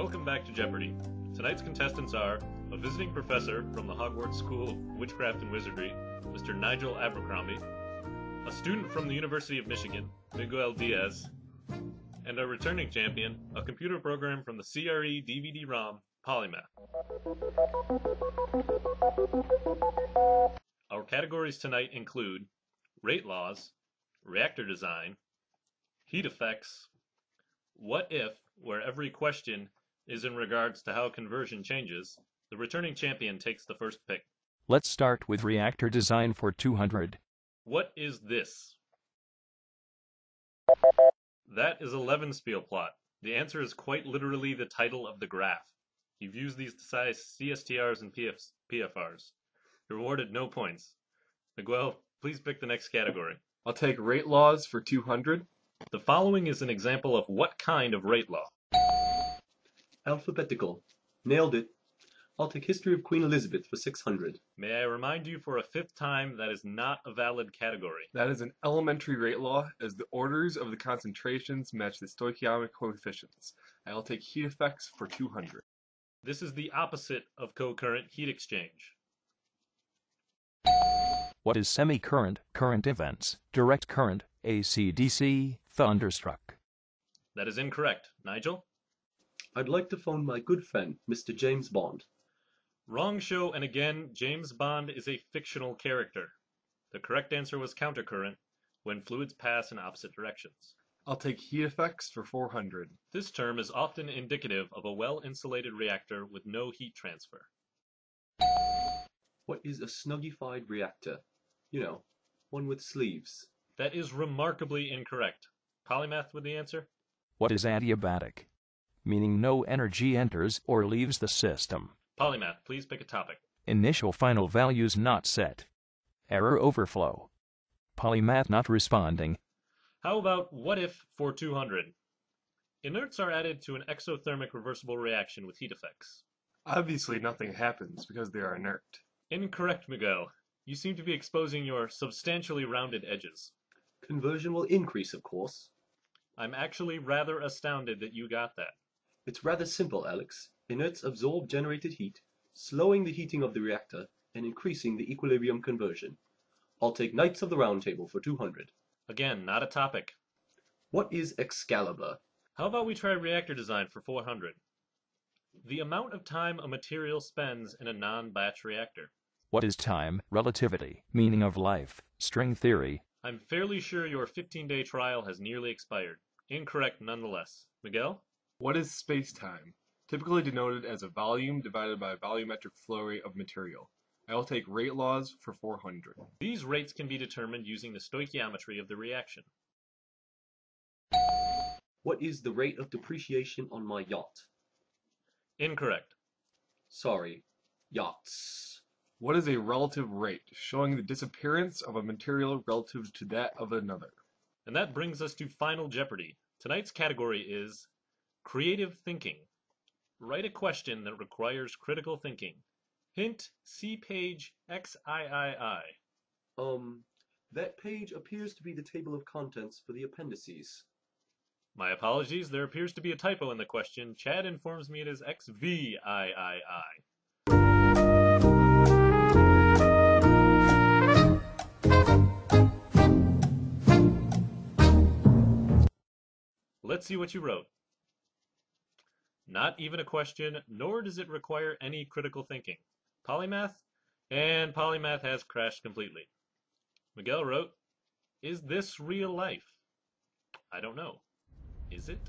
Welcome back to Jeopardy! Tonight's contestants are a visiting professor from the Hogwarts School of Witchcraft and Wizardry, Mr. Nigel Abercrombie, a student from the University of Michigan, Miguel Diaz, and a returning champion, a computer program from the CRE DVD-ROM, Polymath. Our categories tonight include rate laws, reactor design, heat effects, what if, where every question is in regards to how conversion changes. The returning champion takes the first pick. Let's start with reactor design for 200. What is this? That is a Levenspiel plot. The answer is quite literally the title of the graph. You've used these to size CSTRs and PFRs. You're awarded no points. Miguel, please pick the next category. I'll take rate laws for 200. The following is an example of what kind of rate law? Alphabetical. Nailed it. I'll take History of Queen Elizabeth for 600. May I remind you for a fifth time that is not a valid category. That is an elementary rate law, as the orders of the concentrations match the stoichiometric coefficients. I'll take heat effects for 200. This is the opposite of co-current heat exchange. What is semi-current, current events, direct current, AC/DC, thunderstruck? That is incorrect. Nigel? I'd like to phone my good friend, Mr. James Bond. Wrong show, and again, James Bond is a fictional character. The correct answer was countercurrent, when fluids pass in opposite directions. I'll take heat effects for 400. This term is often indicative of a well-insulated reactor with no heat transfer. What is a snuggified reactor? You know, one with sleeves. That is remarkably incorrect. Polymath with the answer? What is adiabatic? Meaning no energy enters or leaves the system. Polymath, please pick a topic. Initial final values not set. Error overflow. Polymath not responding. How about what if for 200? Inerts are added to an exothermic reversible reaction with heat effects. Obviously nothing happens because they are inert. Incorrect, Miguel. You seem to be exposing your substantially rounded edges. Conversion will increase, of course. I'm actually rather astounded that you got that. It's rather simple, Alex. Inerts absorb generated heat, slowing the heating of the reactor and increasing the equilibrium conversion. I'll take Knights of the Round Table for 200. Again, not a topic. What is Excalibur? How about we try reactor design for 400? The amount of time a material spends in a non-batch reactor. What is time, relativity, meaning of life, string theory? I'm fairly sure your 15-day trial has nearly expired. Incorrect nonetheless. Miguel? What is space-time? Typically denoted as a volume divided by a volumetric flow rate of material. I will take rate laws for 400. These rates can be determined using the stoichiometry of the reaction. What is the rate of depreciation on my yacht? Incorrect. Sorry, yachts. What is a relative rate, showing the disappearance of a material relative to that of another? And that brings us to Final Jeopardy! Tonight's category is creative thinking. Write a question that requires critical thinking. Hint, see page XIII. That page appears to be the table of contents for the appendices. My apologies, there appears to be a typo in the question. Chad informs me it is XVIII. Let's see what you wrote. Not even a question, nor does it require any critical thinking. Polymath? And Polymath has crashed completely. Miguel wrote, is this real life? I don't know. Is it?